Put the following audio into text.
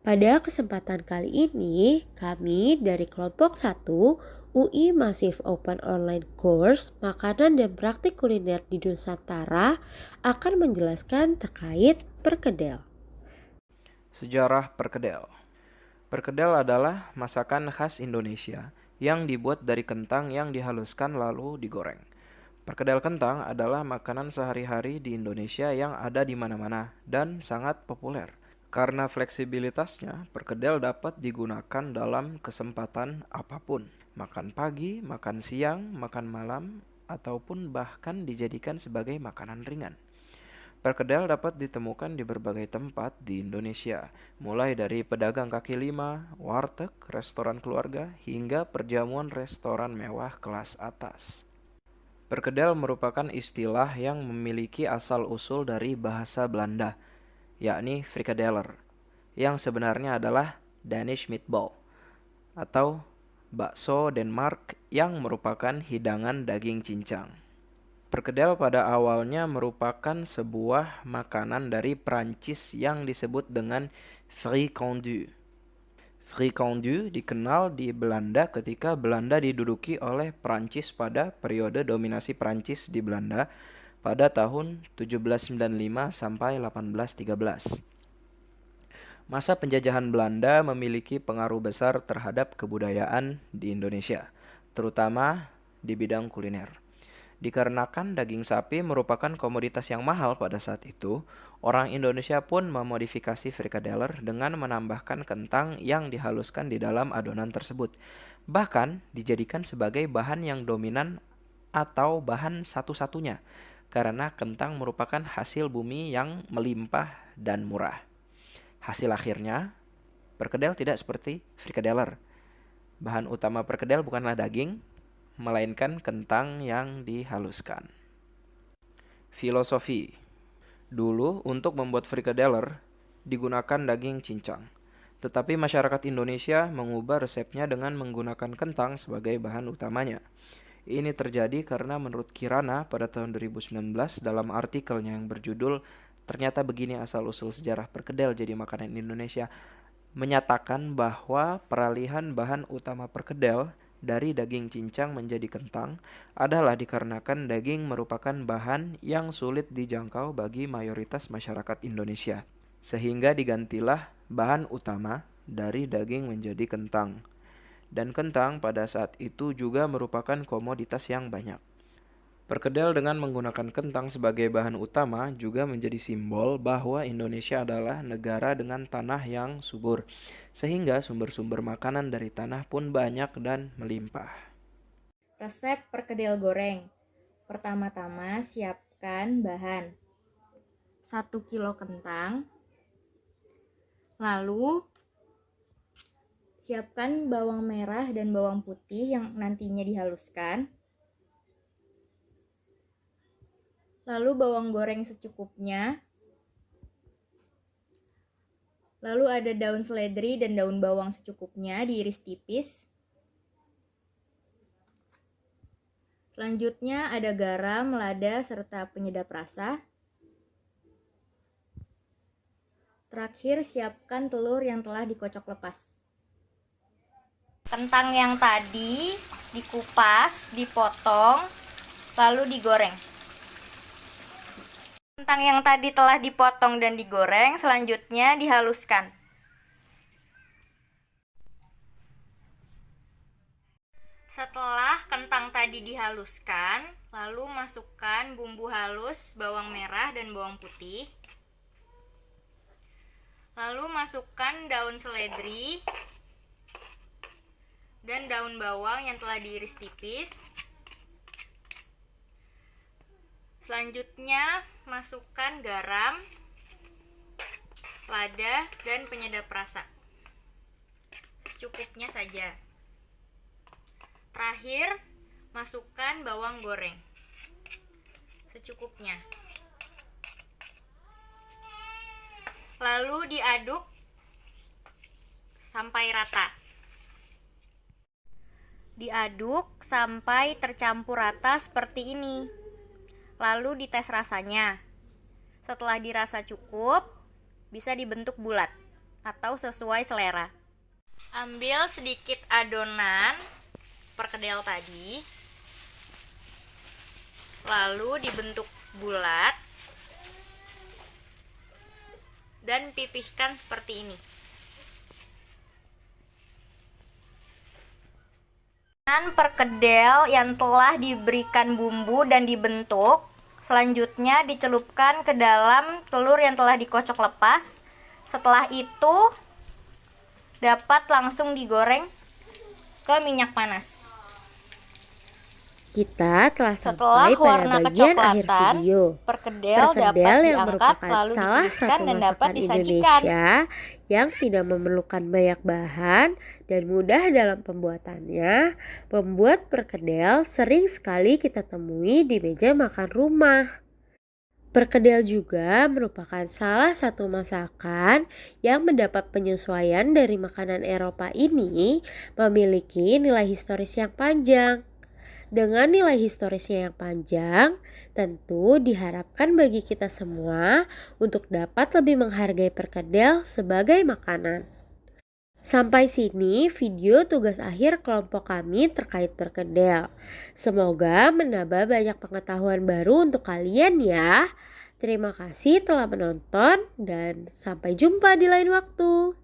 Pada kesempatan kali ini, kami dari kelompok 1 UI Massive Open Online Course Makanan dan Praktik Kuliner di Nusantara akan menjelaskan terkait perkedel. Sejarah perkedel. Perkedel adalah masakan khas Indonesia yang dibuat dari kentang yang dihaluskan lalu digoreng. Perkedel kentang adalah makanan sehari-hari di Indonesia yang ada di mana-mana dan sangat populer. Karena fleksibilitasnya, perkedel dapat digunakan dalam kesempatan apapun. Makan pagi, makan siang, makan malam, ataupun bahkan dijadikan sebagai makanan ringan. Perkedel dapat ditemukan di berbagai tempat di Indonesia, mulai dari pedagang kaki lima, warteg, restoran keluarga, hingga perjamuan restoran mewah kelas atas. Perkedel merupakan istilah yang memiliki asal-usul dari bahasa Belanda, yakni frikadeler, yang sebenarnya adalah Danish meatball, atau bakso Denmark yang merupakan hidangan daging cincang. Perkedel pada awalnya merupakan sebuah makanan dari Prancis yang disebut dengan fricandu. Fricandu dikenal di Belanda ketika Belanda diduduki oleh Prancis pada periode dominasi Prancis di Belanda pada tahun 1795 sampai 1813. Masa penjajahan Belanda memiliki pengaruh besar terhadap kebudayaan di Indonesia, terutama di bidang kuliner. Dikarenakan daging sapi merupakan komoditas yang mahal pada saat itu, orang Indonesia pun memodifikasi frikadeler dengan menambahkan kentang yang dihaluskan di dalam adonan tersebut. Bahkan dijadikan sebagai bahan yang dominan atau bahan satu-satunya, karena kentang merupakan hasil bumi yang melimpah dan murah. Hasil akhirnya, perkedel tidak seperti frikadeler. Bahan utama perkedel bukanlah daging, melainkan kentang yang dihaluskan. Filosofi. Dulu untuk membuat frikadeler digunakan daging cincang. Tetapi masyarakat Indonesia mengubah resepnya dengan menggunakan kentang sebagai bahan utamanya. Ini terjadi karena menurut Kirana pada tahun 2019 dalam artikelnya yang berjudul "Ternyata Begini Asal-Usul Sejarah Perkedel Jadi Makanan Indonesia", menyatakan bahwa peralihan bahan utama perkedel dari daging cincang menjadi kentang adalah dikarenakan daging merupakan bahan yang sulit dijangkau bagi mayoritas masyarakat Indonesia, sehingga digantilah bahan utama dari daging menjadi kentang. Dan kentang pada saat itu juga merupakan komoditas yang banyak. Perkedel dengan menggunakan kentang sebagai bahan utama juga menjadi simbol bahwa Indonesia adalah negara dengan tanah yang subur, sehingga sumber-sumber makanan dari tanah pun banyak dan melimpah. Resep perkedel goreng. Pertama-tama siapkan bahan 1 kilo kentang. Lalu siapkan bawang merah dan bawang putih yang nantinya dihaluskan. Lalu bawang goreng secukupnya. Lalu ada daun seledri dan daun bawang secukupnya, diiris tipis. Selanjutnya ada garam, lada, serta penyedap rasa. Terakhir siapkan telur yang telah dikocok lepas. Kentang yang tadi dikupas, dipotong, lalu digoreng. Kentang yang tadi telah dipotong dan digoreng, selanjutnya dihaluskan. Setelah kentang tadi dihaluskan, lalu masukkan bumbu halus bawang merah dan bawang putih. Lalu masukkan daun seledri dan daun bawang yang telah diiris tipis. Selanjutnya masukkan garam, lada, dan penyedap rasa. Secukupnya saja. Terakhir, masukkan bawang goreng. Secukupnya. Lalu diaduk sampai rata. Diaduk sampai tercampur rata seperti ini. Lalu dites rasanya. Setelah dirasa cukup, bisa dibentuk bulat atau sesuai selera. Ambil sedikit adonan perkedel tadi, lalu dibentuk bulat dan pipihkan seperti ini. Dengan perkedel yang telah diberikan bumbu dan dibentuk, selanjutnya dicelupkan ke dalam telur yang telah dikocok lepas. Setelah itu dapat langsung digoreng ke minyak panas. Kita telah Setelah sampai pada warna bagian akhir kecoklatan, video. perkedel dapat Perkedel yang diangkat merupakan lalu salah ditiriskan satu dan dapat masakan disajikan. Indonesia yang tidak memerlukan banyak bahan dan mudah dalam pembuatannya, membuat perkedel sering sekali kita temui di meja makan rumah. Perkedel juga merupakan salah satu masakan yang mendapat penyesuaian dari makanan Eropa ini memiliki nilai historis yang panjang. Dengan nilai historisnya yang panjang, tentu diharapkan bagi kita semua untuk dapat lebih menghargai perkedel sebagai makanan. Sampai sini video tugas akhir kelompok kami terkait perkedel. Semoga menambah banyak pengetahuan baru untuk kalian ya. Terima kasih telah menonton dan sampai jumpa di lain waktu.